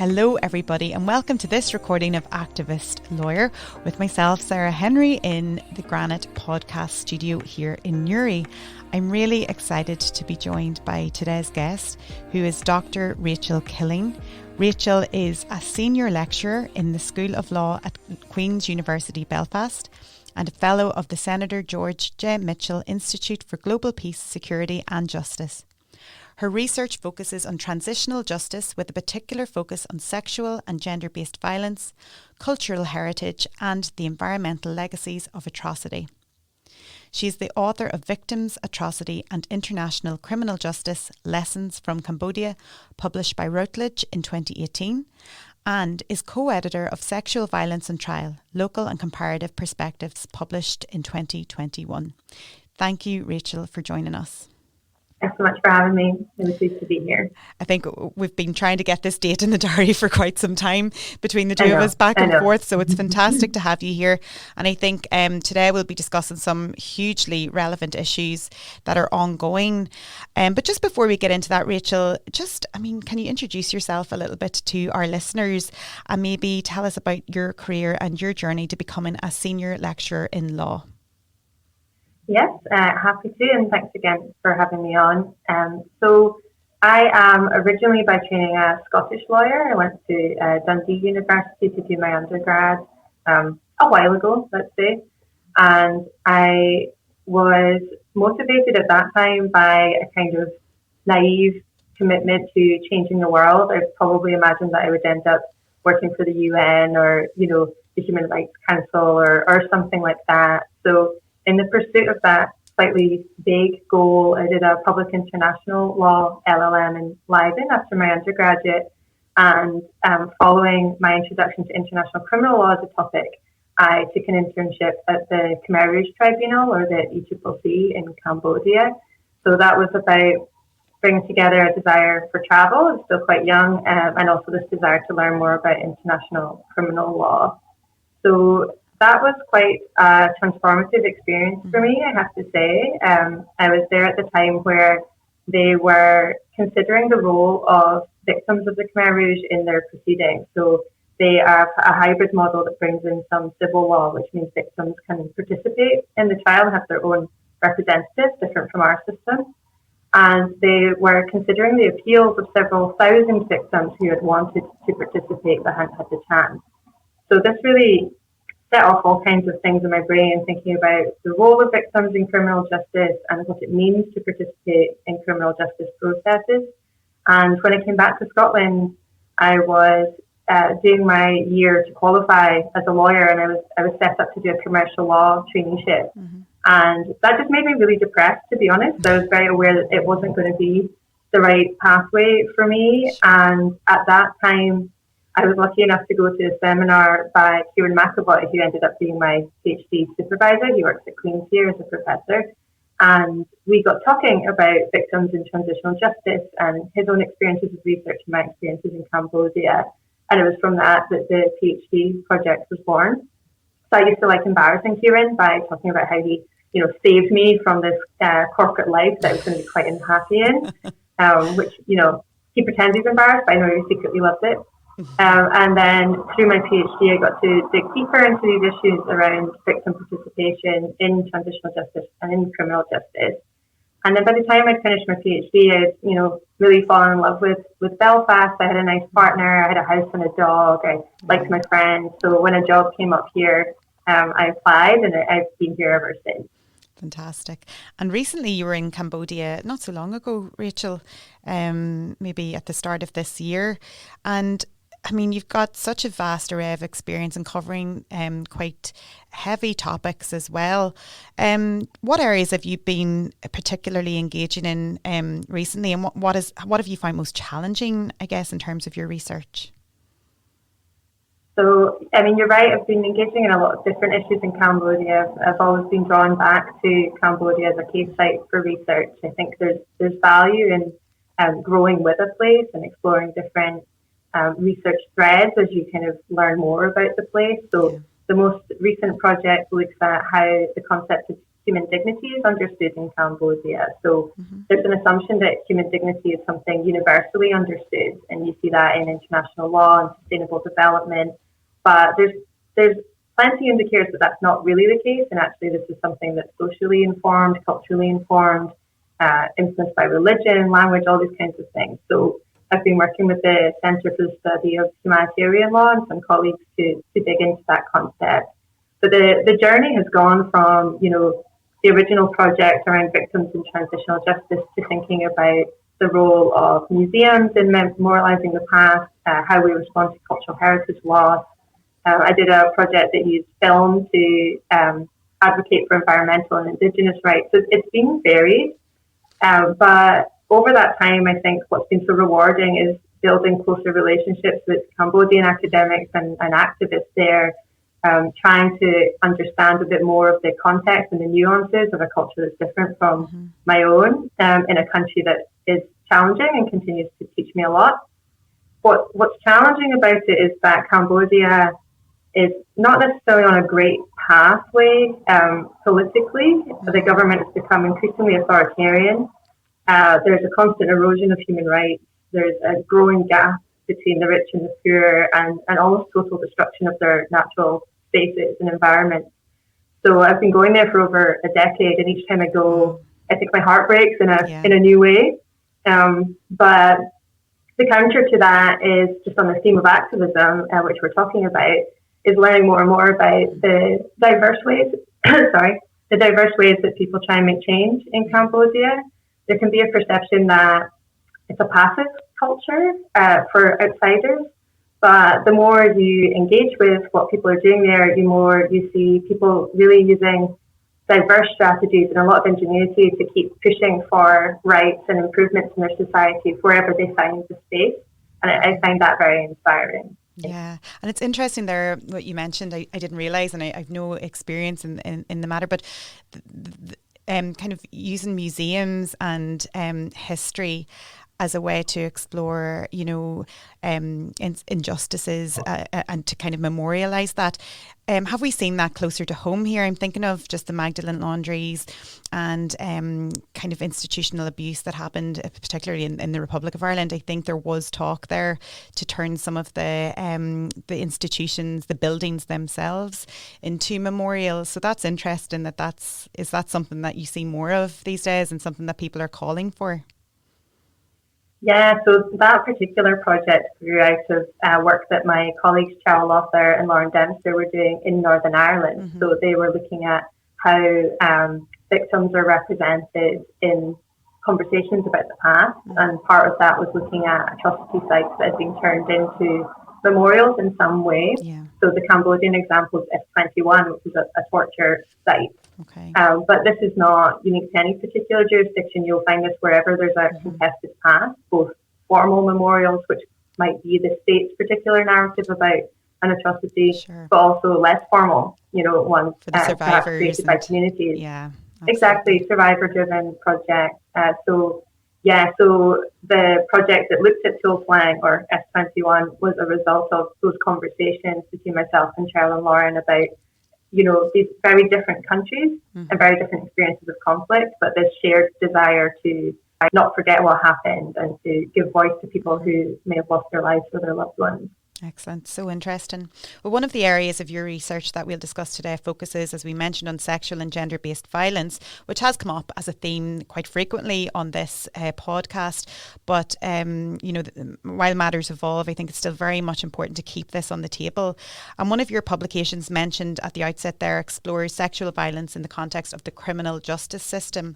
Hello everybody and welcome to this recording of Activist Lawyer with myself, Sarah Henry, in the Granite podcast studio here in Newry. I'm really excited to be joined by today's guest, who is Dr. Rachel Killean. Rachel is a senior lecturer in the School of Law at Queen's University Belfast and a fellow of the Senator George J. Mitchell Institute for Global Peace, Security and Justice. Her research focuses on transitional justice with a particular focus on sexual and gender-based violence, cultural heritage and the environmental legacies of atrocity. She is the author of Victims, Atrocity and International Criminal Justice, Lessons from Cambodia, published by Routledge in 2018, and is co-editor of Sexual Violence and Trial, Local and Comparative Perspectives, published in 2021. Thank you, Rachel, for joining us. Thanks so much for having me. I'm pleased to be here. I think we've been trying to get this date in the diary for quite some time between the two of us, back and forth. So it's fantastic to have you here. And I think today we'll be discussing some hugely relevant issues that are ongoing. But just before we get into that, Rachel, can you introduce yourself a little bit to our listeners and maybe tell us about your career and your journey to becoming a senior lecturer in law? Yes, happy to, and thanks again for having me on. So I am originally by training a Scottish lawyer. I went to Dundee University to do my undergrad a while ago, let's say, and I was motivated at that time by a kind of naive commitment to changing the world. I probably imagined that I would end up working for the UN or, the Human Rights Council or something like that. So in the pursuit of that slightly vague goal, I did a public international law LLM in Leiden after my undergraduate. And following my introduction to international criminal law as a topic, I took an internship at the Khmer Rouge Tribunal, or the ECCC, in Cambodia. So that was about bringing together a desire for travel. I was still quite young, and also this desire to learn more about international criminal law. So that was quite a transformative experience for me, I have to say. I was there at the time where they were considering the role of victims of the Khmer Rouge in their proceedings. So they are a hybrid model that brings in some civil law, which means victims can participate in the trial and have their own representatives, different from our system. And they were considering the appeals of several thousand victims who had wanted to participate but hadn't had the chance. So this really set off all kinds of things in my brain, thinking about the role of victims in criminal justice and what it means to participate in criminal justice processes. And when I came back to Scotland, I was doing my year to qualify as a lawyer, and I was set up to do a commercial law traineeship. Mm-hmm. And that just made me really depressed, to be honest. I was very aware that it wasn't going to be the right pathway for me. And at that time, I was lucky enough to go to a seminar by Kieran McAvoy, who ended up being my PhD supervisor. He works at Queen's here as a professor. And we got talking about victims in transitional justice and his own experiences of research and my experiences in Cambodia. And it was from that the PhD project was born. So I used to embarrassing Kieran by talking about how he, saved me from this corporate life that I was going to be quite unhappy in, which, he pretends he's embarrassed, but I know he secretly loves it. And then through my PhD, I got to dig deeper into these issues around victim participation in transitional justice and in criminal justice. And then by the time I'd finished my PhD, I'd, really fallen in love with Belfast. I had a nice partner, I had a house and a dog, I liked my friends. So when a job came up here, I applied and I've been here ever since. Fantastic. And recently you were in Cambodia, not so long ago, Rachel, maybe at the start of this year. And you've got such a vast array of experience in covering quite heavy topics as well. What areas have you been particularly engaging in recently, and what have you found most challenging, I guess, in terms of your research? So, you're right. I've been engaging in a lot of different issues in Cambodia. I've always been drawn back to Cambodia as a case site for research. I think there's value in growing with a place and exploring different research threads as you kind of learn more about the place. So the most recent project looks at how the concept of human dignity is understood in Cambodia. So there's an assumption that human dignity is something universally understood, and you see that in international law and sustainable development. But there's plenty indicators that that's not really the case, and actually this is something that's socially informed, culturally informed, influenced by religion, language, all these kinds of things. So I've been working with the Centre for the Study of Humanitarian Law and some colleagues to dig into that concept. But the journey has gone from, the original project around victims in transitional justice to thinking about the role of museums in memorialising the past, how we respond to cultural heritage loss. I did a project that used film to advocate for environmental and Indigenous rights. So it's been varied. But over that time, I think what's been so rewarding is building closer relationships with Cambodian academics and activists there, trying to understand a bit more of the context and the nuances of a culture that's different from my own, in a country that is challenging and continues to teach me a lot. What's challenging about it is that Cambodia is not necessarily on a great pathway politically. The government has become increasingly authoritarian. There's a constant erosion of human rights. There's a growing gap between the rich and the poor, and almost total destruction of their natural spaces and environments. So I've been going there for over a decade, and each time I go, I think my heart breaks in a new way. But the counter to that is just on the theme of activism, which we're talking about, is learning more and more about the diverse ways, the diverse ways that people try and make change in Cambodia. There can be a perception that it's a passive culture for outsiders, but the more you engage with what people are doing there, the more you see people really using diverse strategies and a lot of ingenuity to keep pushing for rights and improvements in their society wherever they find the space. And I find that very inspiring. Yeah, and it's interesting there what you mentioned. I didn't realise, and I've no experience in the matter, but kind of using museums and history as a way to explore, injustices and to kind of memorialise that. Have we seen that closer to home here? I'm thinking of just the Magdalene laundries and kind of institutional abuse that happened, particularly in the Republic of Ireland. I think there was talk there to turn some of the institutions, the buildings themselves, into memorials. So that's interesting. Is that something that you see more of these days and something that people are calling for? Yeah, so that particular project grew out of work that my colleagues Cheryl Lawther and Lauren Dempster were doing in Northern Ireland. So they were looking at how victims are represented in conversations about the past, and part of that was looking at atrocity sites that had been turned into memorials in some way. Yeah. So the Cambodian example is S21, which is a torture site. Okay. But this is not unique to any particular jurisdiction. You'll find this wherever there's a contested past, both formal memorials, which might be the state's particular narrative about an atrocity, but also less formal, ones for the survivors created by communities. Yeah, exactly, survivor-driven projects. So the project that looked at Tuol Sleng, or S21, was a result of those conversations between myself and Cheryl and Lauren about these very different countries and very different experiences of conflict, but this shared desire to not forget what happened and to give voice to people who may have lost their lives or their loved ones. Excellent. So interesting. Well, one of the areas of your research that we'll discuss today focuses, as we mentioned, on sexual and gender-based violence, which has come up as a theme quite frequently on this podcast. But, while matters evolve, I think it's still very much important to keep this on the table. And one of your publications mentioned at the outset there explores sexual violence in the context of the criminal justice system,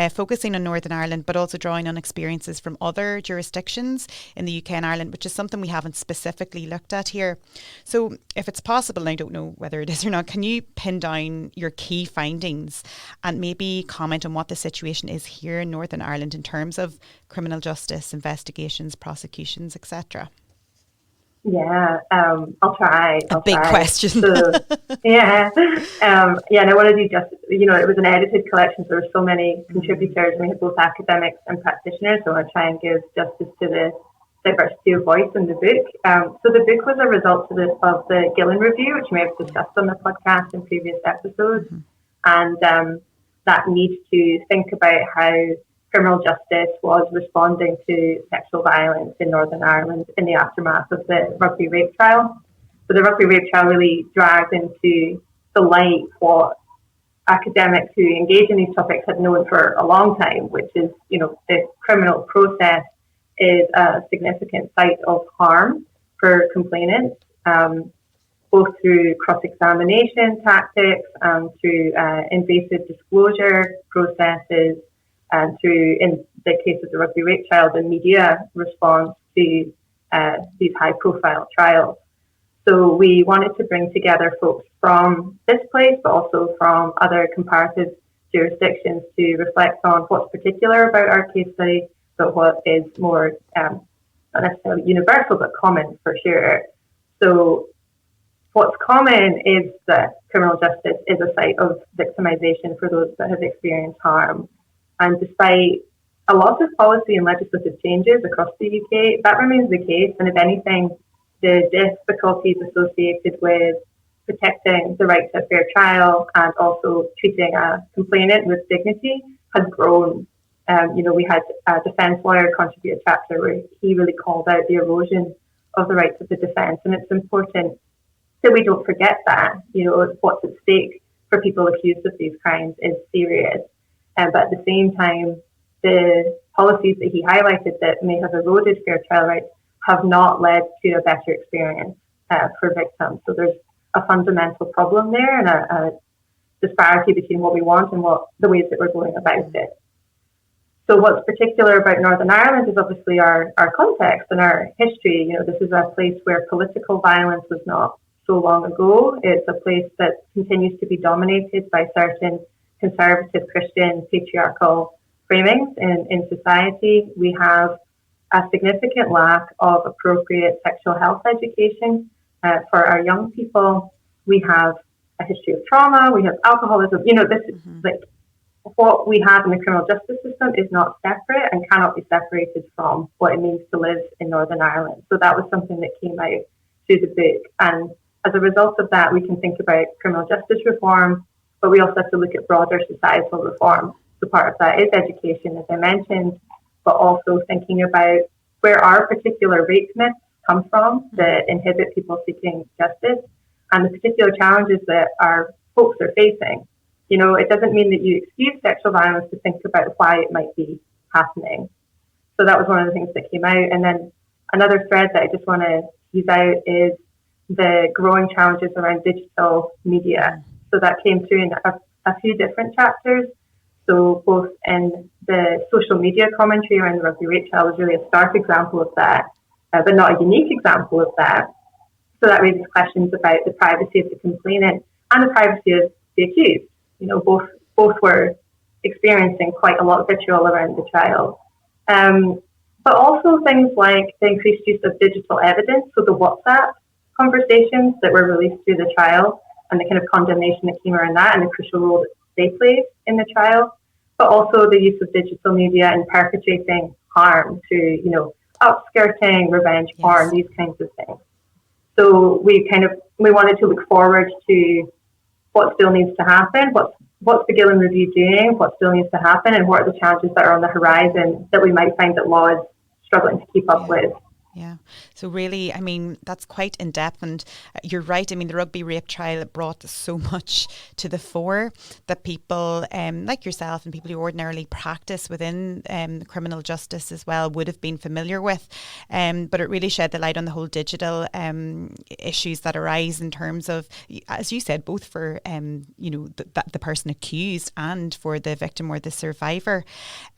focusing on Northern Ireland, but also drawing on experiences from other jurisdictions in the UK and Ireland, which is something we haven't specifically looked at here. So if it's possible, and I don't know whether it is or not, can you pin down your key findings and maybe comment on what the situation is here in Northern Ireland in terms of criminal justice, investigations, prosecutions, etc.? Yeah, I'll try. A big question. So, and I want to do justice. It was an edited collection, so there were so many contributors, and we had both academics and practitioners, so I want to try and give justice to the diversity of voice in the book. So the book was a result of the Killean review, which we have discussed on the podcast in previous episodes. And that need to think about how criminal justice was responding to sexual violence in Northern Ireland in the aftermath of the rugby rape trial. So the rugby rape trial really dragged into the light what academics who engage in these topics had known for a long time, which is, the criminal process is a significant site of harm for complainants, both through cross-examination tactics and through invasive disclosure processes, and through, in the case of the rugby rape trial, the media response to these high-profile trials. So we wanted to bring together folks from this place, but also from other comparative jurisdictions to reflect on what's particular about our case study, but what is more, not necessarily universal, but common for sure. So what's common is that criminal justice is a site of victimization for those that have experienced harm. And despite a lot of policy and legislative changes across the UK, that remains the case. And if anything, the difficulties associated with protecting the right to a fair trial and also treating a complainant with dignity has grown. We had a defence lawyer contribute a chapter where he really called out the erosion of the rights of the defence, and it's important that we don't forget that. What's at stake for people accused of these crimes is serious, but at the same time, the policies that he highlighted that may have eroded fair trial rights have not led to a better experience for victims. So there's a fundamental problem there and a disparity between what we want and what the ways that we're going about it. So what's particular about Northern Ireland is obviously our context and our history. This is a place where political violence was not so long ago. It's a place that continues to be dominated by certain conservative Christian patriarchal framings in society. We have a significant lack of appropriate sexual health education for our young people. We have a history of trauma. We have alcoholism. This is like what we have in the criminal justice system is not separate and cannot be separated from what it means to live in Northern Ireland. So that was something that came out through the book. And as a result of that, we can think about criminal justice reform, but we also have to look at broader societal reform. So part of that is education, as I mentioned, but also thinking about where our particular rape myths come from that inhibit people seeking justice and the particular challenges that our folks are facing. It doesn't mean that you excuse sexual violence to think about why it might be happening. So that was one of the things that came out. And then another thread that I just want to tease out is the growing challenges around digital media. So that came through in a few different chapters. So both in the social media commentary around the rugby rape trial was really a stark example of that, but not a unique example of that. So that raises questions about the privacy of the complainant and the privacy of the accused. Both were experiencing quite a lot of vitriol around the trial. But also things like the increased use of digital evidence, so the WhatsApp conversations that were released through the trial and the kind of condemnation that came around that and the crucial role that they played in the trial, but also the use of digital media in perpetrating harm through, upskirting, revenge porn, these kinds of things. So we wanted to look forward to what still needs to happen, what's the Gillean Review doing, what still needs to happen, and what are the challenges that are on the horizon that we might find that law is struggling to keep up with. Yeah. So really, that's quite in depth, and you're right. The rugby rape trial brought so much to the fore that people like yourself and people who ordinarily practice within criminal justice as well would have been familiar with. But it really shed the light on the whole digital issues that arise in terms of, as you said, both for the person accused and for the victim or the survivor.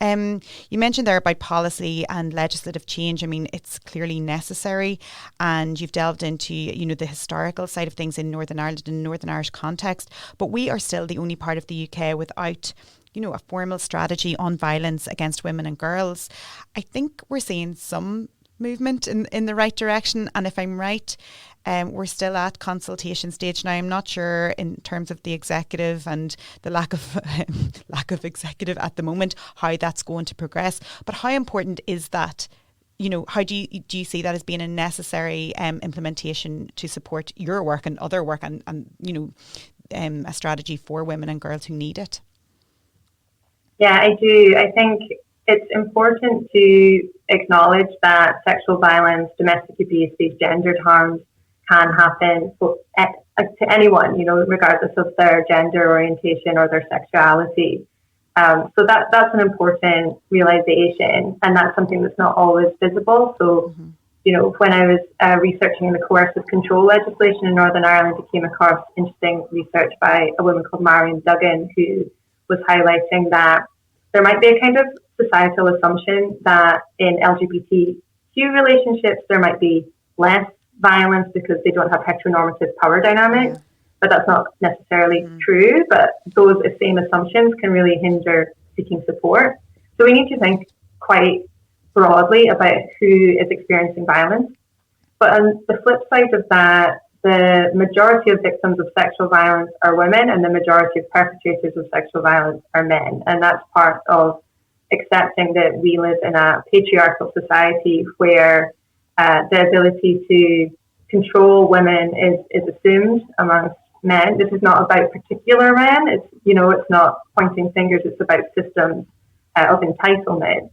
You mentioned there about policy and legislative change. It's clearly necessary, and you've delved into the historical side of things in Northern Ireland and Northern Irish context, but we are still the only part of the UK without a formal strategy on violence against women and girls. I think we're seeing some movement in the right direction, and if I'm right, we're still at consultation stage now. I'm not sure in terms of the executive and the lack of executive at the moment how that's going to progress, but how important is that? How do you see that as being a necessary implementation to support your work and other work and a strategy for women and girls who need it? Yeah, I do. I think it's important to acknowledge that sexual violence, domestic abuse, these gendered harms can happen to anyone, regardless of their gender orientation or their sexuality. So that's an important realization, and that's something that's not always visible. So, when I was researching the coercive control legislation in Northern Ireland, I came across interesting research by a woman called Marion Duggan, who was highlighting that there might be a kind of societal assumption that in LGBTQ relationships there might be less violence because they don't have heteronormative power dynamics, but that's not necessarily true. But those same assumptions can really hinder seeking support. So we need to think quite broadly about who is experiencing violence. But on the flip side of that, the majority of victims of sexual violence are women, and the majority of perpetrators of sexual violence are men. And that's part of accepting that we live in a patriarchal society where the ability to control women is assumed amongst men. This is not about particular men. It's not pointing fingers. It's about systems of entitlement.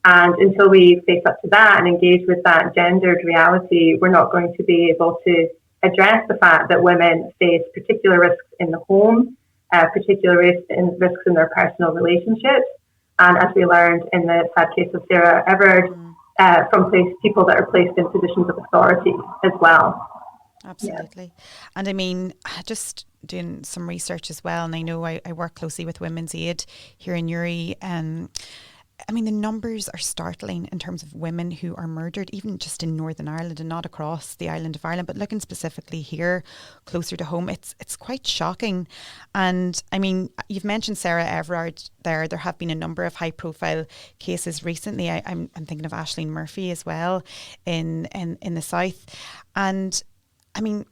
And until we face up to that and engage with that gendered reality, we're not going to be able to address the fact that women face particular risks in the home, particular risks in their personal relationships, and as we learned in the sad case of Sarah Everard, from people that are placed in positions of authority as well. Absolutely. Yeah. And I mean, just doing some research as well, and I know I work closely with Women's Aid here in Newry. I mean, the numbers are startling in terms of women who are murdered, even just in Northern Ireland and not across the island of Ireland, but looking specifically here closer to home, it's quite shocking. And I mean, you've mentioned Sarah Everard there. There have been a number of high profile cases recently. I'm thinking of Aisling Murphy as well in the South. And I mean,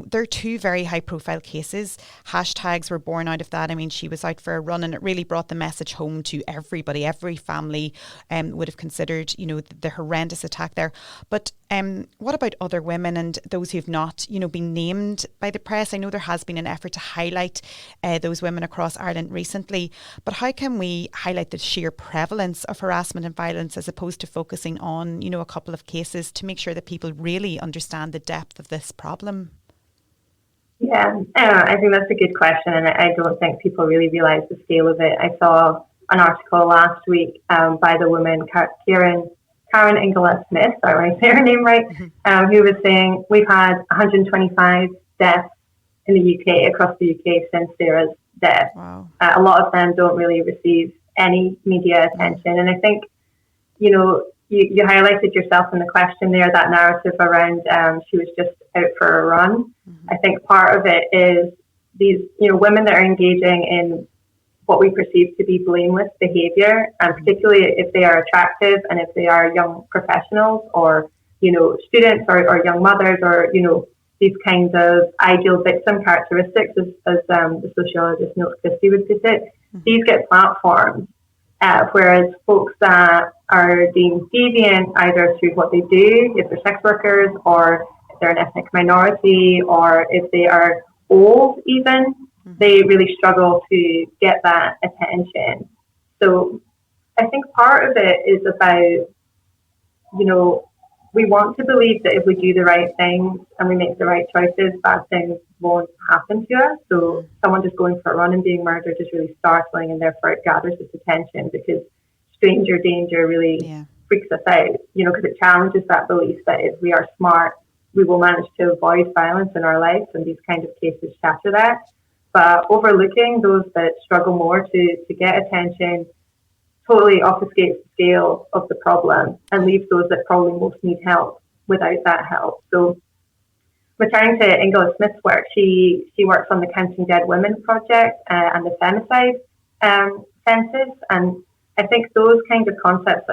there are two very high profile cases. Hashtags were born out of that. I mean, she was out for a run and it really brought the message home to everybody. Every family would have considered, the horrendous attack there. But what about other women and those who have not, been named by the press? I know there has been an effort to highlight those women across Ireland recently, but how can we highlight the sheer prevalence of harassment and violence as opposed to focusing on, a couple of cases to make sure that people really understand the depth of this problem? Yeah, I think that's a good question, and I don't think people really realise the scale of it. I saw an article last week by the woman Karen Ingela Smith, sorry, when I say her name right, who was saying we've had 125 deaths in the UK, across the UK, since Sarah's death. Wow. A lot of them don't really receive any media attention, and I think, you highlighted yourself in the question there, that narrative around she was just out for a run. I think part of it is these, women that are engaging in what we perceive to be blameless behaviour, and particularly if they are attractive and if they are young professionals or, students or young mothers or, these kinds of ideal victim characteristics, as the sociologist Neil Christie would put it, these get platforms. Whereas folks that are deemed deviant either through what they do, if they're sex workers, or if they're an ethnic minority, or if they are old even, they really struggle to get that attention. So I think part of it is about, we want to believe that if we do the right things and we make the right choices, bad things won't happen to us. So someone just going for a run and being murdered is really startling, and therefore it gathers this attention because stranger danger really freaks us out, because it challenges that belief that if we are smart, we will manage to avoid violence in our lives, and these kind of cases shatter that. But overlooking those that struggle more to get attention totally obfuscates the scale of the problem and leaves those that probably most need help without that help. So returning to Ingela Smith's work, she works on the Counting Dead Women project and the femicide census, and I think those kinds of concepts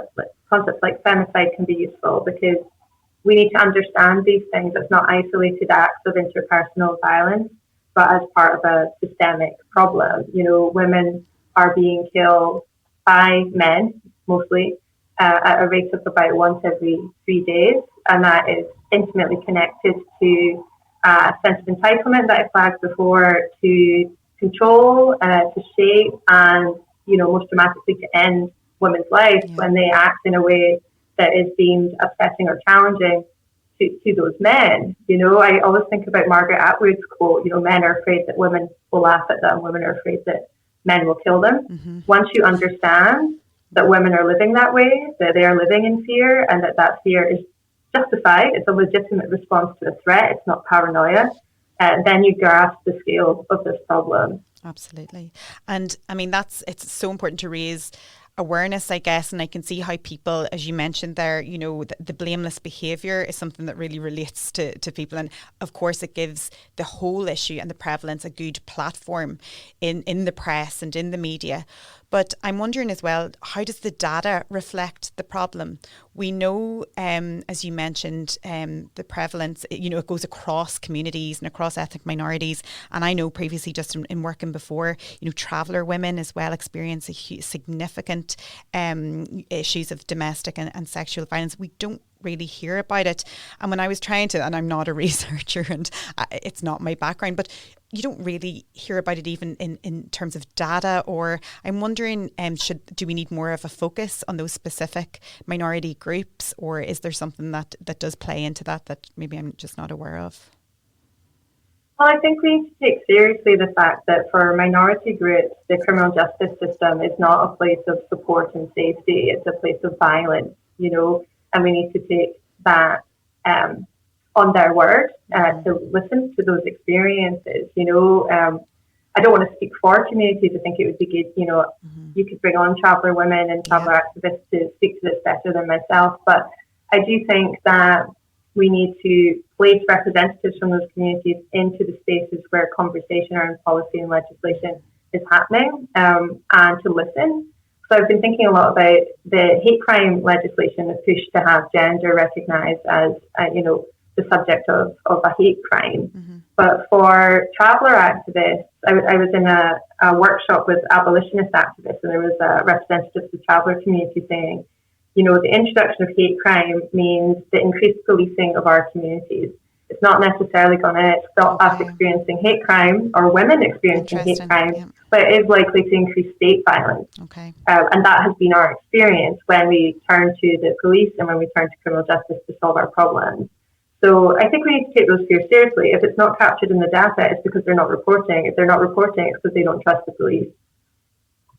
like femicide can be useful because we need to understand these things as not isolated acts of interpersonal violence, but as part of a systemic problem. Women are being killed by men, mostly, at a rate of about once every 3 days, and that is intimately connected to a sense of entitlement that I flagged before, to control, to shape, and most dramatically to end women's lives when they act in a way that is deemed upsetting or challenging to those men. I always think about Margaret Atwood's quote, men are afraid that women will laugh at them, women are afraid that men will kill them. Mm-hmm. Once you understand that women are living that way, that they are living in fear, and that fear is justified, it's a legitimate response to a threat, it's not paranoia, then you grasp the scale of this problem. Absolutely. And I mean, it's so important to raise awareness, I guess, and I can see how people, as you mentioned there, the blameless behaviour is something that really relates to people, and of course it gives the whole issue and the prevalence a good platform in the press and in the media. But I'm wondering as well, how does the data reflect the problem? We know, as you mentioned, the prevalence, it goes across communities and across ethnic minorities. And I know previously, just in working before, traveller women as well experience significant issues of domestic and sexual violence. We don't really hear about it. And when I was trying to, and I'm not a researcher and it's not my background, but you don't really hear about it even in terms of data. Or I'm wondering, do we need more of a focus on those specific minority groups, or is there something that does play into that maybe I'm just not aware of? Well, I think we need to take seriously the fact that for minority groups, the criminal justice system is not a place of support and safety. It's a place of violence, and we need to take that on their word to listen to those experiences. I don't want to speak for communities. I think it would be good, you could bring on traveller women and traveller activists to speak to this better than myself. But I do think that we need to place representatives from those communities into the spaces where conversation around policy and legislation is happening, and to listen. So I've been thinking a lot about the hate crime legislation, the push to have gender recognised as, the subject of a hate crime. Mm-hmm. But for traveller activists, I was in a workshop with abolitionist activists, and there was a representative of the traveller community saying, the introduction of hate crime means the increased policing of our communities. It's not necessarily going to stop us experiencing hate crime or women experiencing hate crime, but it is likely to increase state violence. Okay. And that has been our experience when we turn to the police and when we turn to criminal justice to solve our problems. So I think we need to take those fears seriously. If it's not captured in the data, it's because they're not reporting. If they're not reporting, it's because they don't trust the police.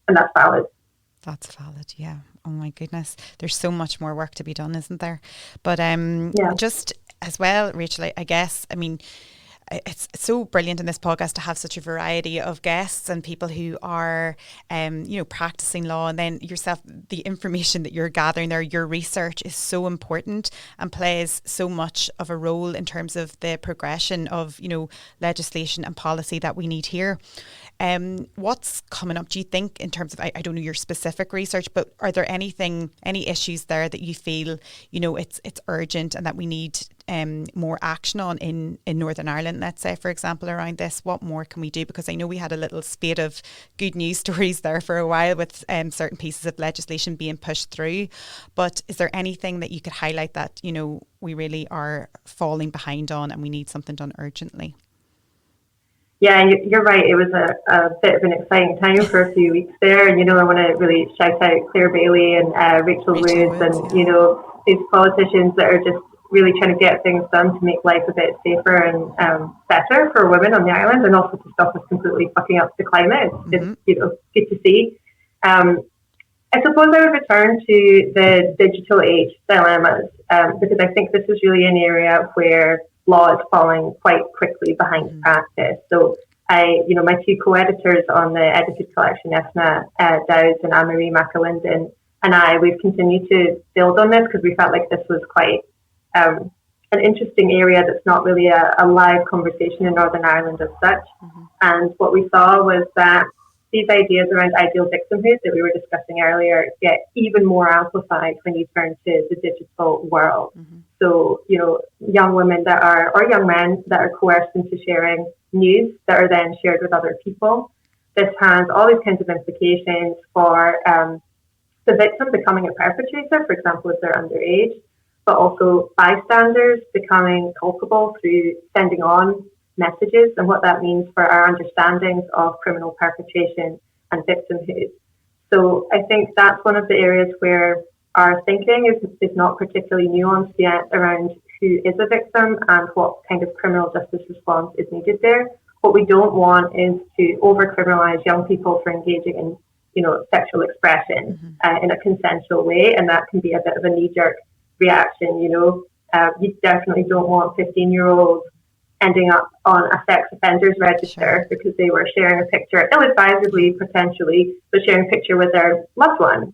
And that's valid. That's valid, yeah. Oh my goodness. There's so much more work to be done, isn't there? But just as well, Rachel, I guess, I mean, it's so brilliant in this podcast to have such a variety of guests and people who are, practicing law. And then yourself, the information that you're gathering there, your research is so important and plays so much of a role in terms of the progression of, legislation and policy that we need here. What's coming up, do you think, in terms of, I don't know your specific research, but are there any issues there that you feel, it's urgent and that we need more action on in Northern Ireland, let's say, for example, around this? What more can we do? Because I know we had a little spate of good news stories there for a while with certain pieces of legislation being pushed through. But is there anything that you could highlight that, we really are falling behind on and we need something done urgently? Yeah, you're right. It was a bit of an exciting time for a few weeks there. And, I want to really shout out Claire Bailey and Rachel Woods and, these politicians that are just really trying to get things done to make life a bit safer and better for women on the island, and also to stop us completely fucking up the climate. It's good to see. I suppose I would return to the digital age dilemmas, because I think this is really an area where law is falling quite quickly behind practice. So my two co-editors on the edited collection, Esna Dowds and Anne-Marie McAlinden, and we've continued to build on this because we felt like this was quite an interesting area that's not really a live conversation in Northern Ireland as such. Mm-hmm. And what we saw was that these ideas around ideal victimhood that we were discussing earlier get even more amplified when you turn to the digital world. Mm-hmm. So, young women or young men that are coerced into sharing news that are then shared with other people. This has all these kinds of implications for the victim becoming a perpetrator, for example, if they're underage, but also bystanders becoming culpable through sending on messages, and what that means for our understandings of criminal perpetration and victimhood. So I think that's one of the areas where our thinking is not particularly nuanced yet around who is a victim and what kind of criminal justice response is needed there. What we don't want is to over-criminalize young people for engaging in, sexual expression in a consensual way, and that can be a bit of a knee-jerk reaction. You definitely don't want 15-year-olds ending up on a sex offenders register because they were sharing a picture, ill-advisedly, potentially, but sharing a picture with their loved one.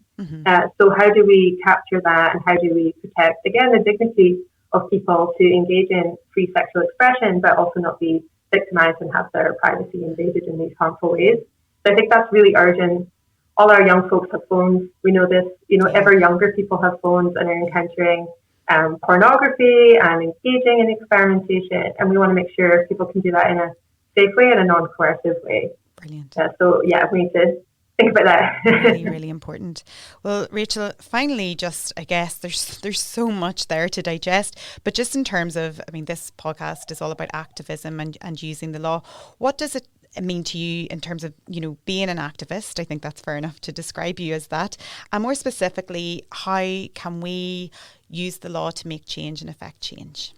So how do we capture that, and how do we protect, again, the dignity of people to engage in free sexual expression, but also not be victimized and have their privacy invaded in these harmful ways? So I think that's really urgent. All our young folks have phones. We know this, ever younger people have phones and are encountering pornography and engaging in experimentation, and we want to make sure people can do that in a safe way and a non-coercive way. Brilliant. We need to think about that. Really, really important. Well, Rachel, finally, just I guess there's so much there to digest, but just in terms of, this podcast is all about activism and using the law. What does it mean to you in terms of, being an activist? I think that's fair enough to describe you as that. And more specifically, how can we use the law to make change and affect change?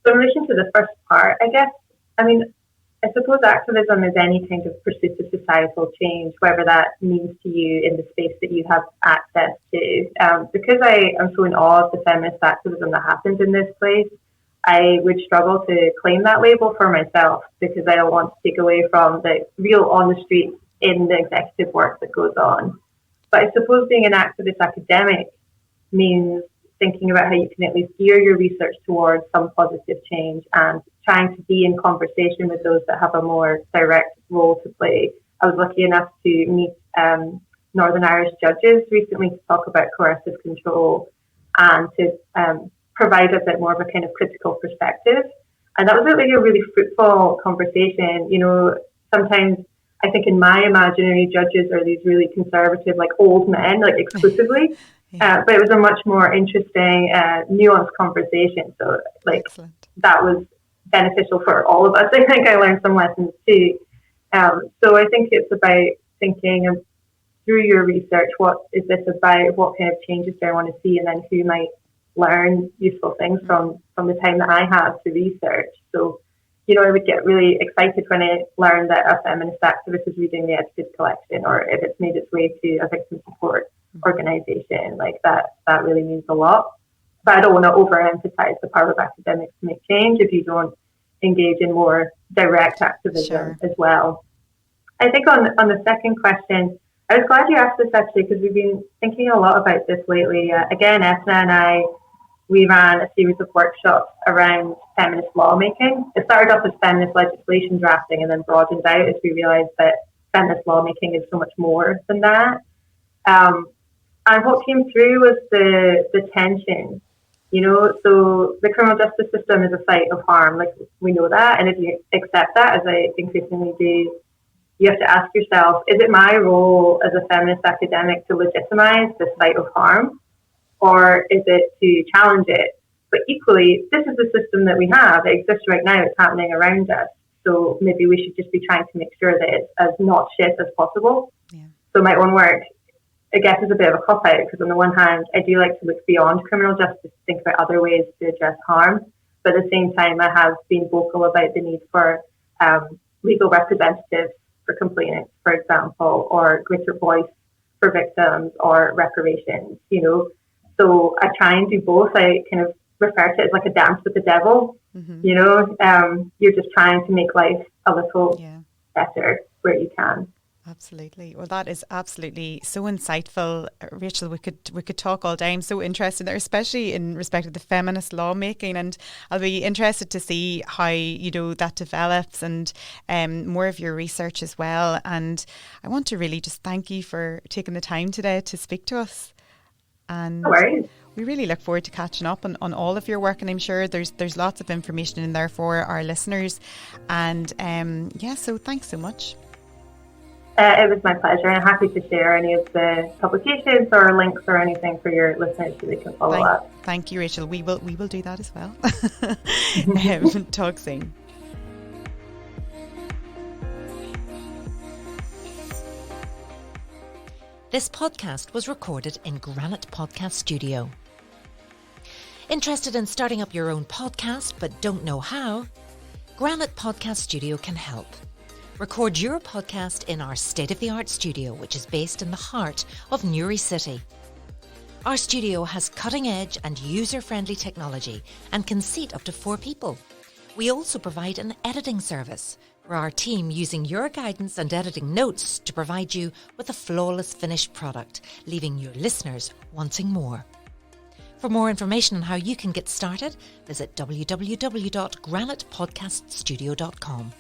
So in relation to the first part, I suppose activism is any kind of pursuit of societal change, whatever that means to you in the space that you have access to. Because I am so in awe of the feminist activism that happens in this place, I would struggle to claim that label for myself because I don't want to take away from the real on the street in the executive work that goes on. But I suppose being an activist academic means thinking about how you can at least gear your research towards some positive change and trying to be in conversation with those that have a more direct role to play. I was lucky enough to meet Northern Irish judges recently to talk about coercive control and to provide a bit more of a kind of critical perspective. And that was really a really fruitful conversation. Sometimes I think in my imaginary judges are these really conservative, like old men, like exclusively. But it was a much more interesting, nuanced conversation. So Excellent. That was beneficial for all of us. I think I learned some lessons too. So I think it's about thinking through your research, what is this about? What kind of changes do I want to see? And then who might learn useful things from the time that I have to research. So, I would get really excited when I learned that a feminist activist is reading the Edited Collection, or if it's made its way to a victim support organization. Like that really means a lot. But I don't want to overemphasize the power of academics to make change if you don't engage in more direct activism as well. I think on the second question, I was glad you asked this actually, because we've been thinking a lot about this lately. Again, Etna and we ran a series of workshops around feminist lawmaking. It started off as feminist legislation drafting and then broadened out as we realised that feminist lawmaking is so much more than that. And what came through was the tension. So the criminal justice system is a site of harm, like we know that, and if you accept that, as I increasingly do, you have to ask yourself, is it my role as a feminist academic to legitimize this site of harm, or is it to challenge it? But equally, this is the system that we have. It exists right now. It's happening around us. So maybe we should just be trying to make sure that it's as not shit as possible. Yeah. So my own work, I guess, is a bit of a cop-out, because on the one hand, I do like to look beyond criminal justice to think about other ways to address harm. But at the same time, I have been vocal about the need for legal representatives for complainants, for example, or greater voice for victims or reparations, So I try and do both. I kind of refer to it as like a dance with the devil. You're just trying to make life a little better where you can. Absolutely. Well, that is absolutely so insightful, Rachel. We could talk all day. I'm so interested there, especially in respect of the feminist lawmaking, and I'll be interested to see how that develops and more of your research as well. And I want to really just thank you for taking the time today to speak to us. And no worries. We really look forward to catching up on all of your work, and I'm sure there's lots of information in there for our listeners. And so thanks so much. It was my pleasure, and I'm happy to share any of the publications or links or anything for your listeners so they can follow up. Thank you, Rachel. We will do that as well. Talk soon. This podcast was recorded in Granite Podcast Studio. Interested in starting up your own podcast but don't know how? Granite Podcast Studio can help. Record your podcast in our state-of-the-art studio, which is based in the heart of Newry City. Our studio has cutting-edge and user-friendly technology and can seat up to 4 people. We also provide an editing service for our team, using your guidance and editing notes to provide you with a flawless finished product, leaving your listeners wanting more. For more information on how you can get started, visit www.granitepodcaststudio.com.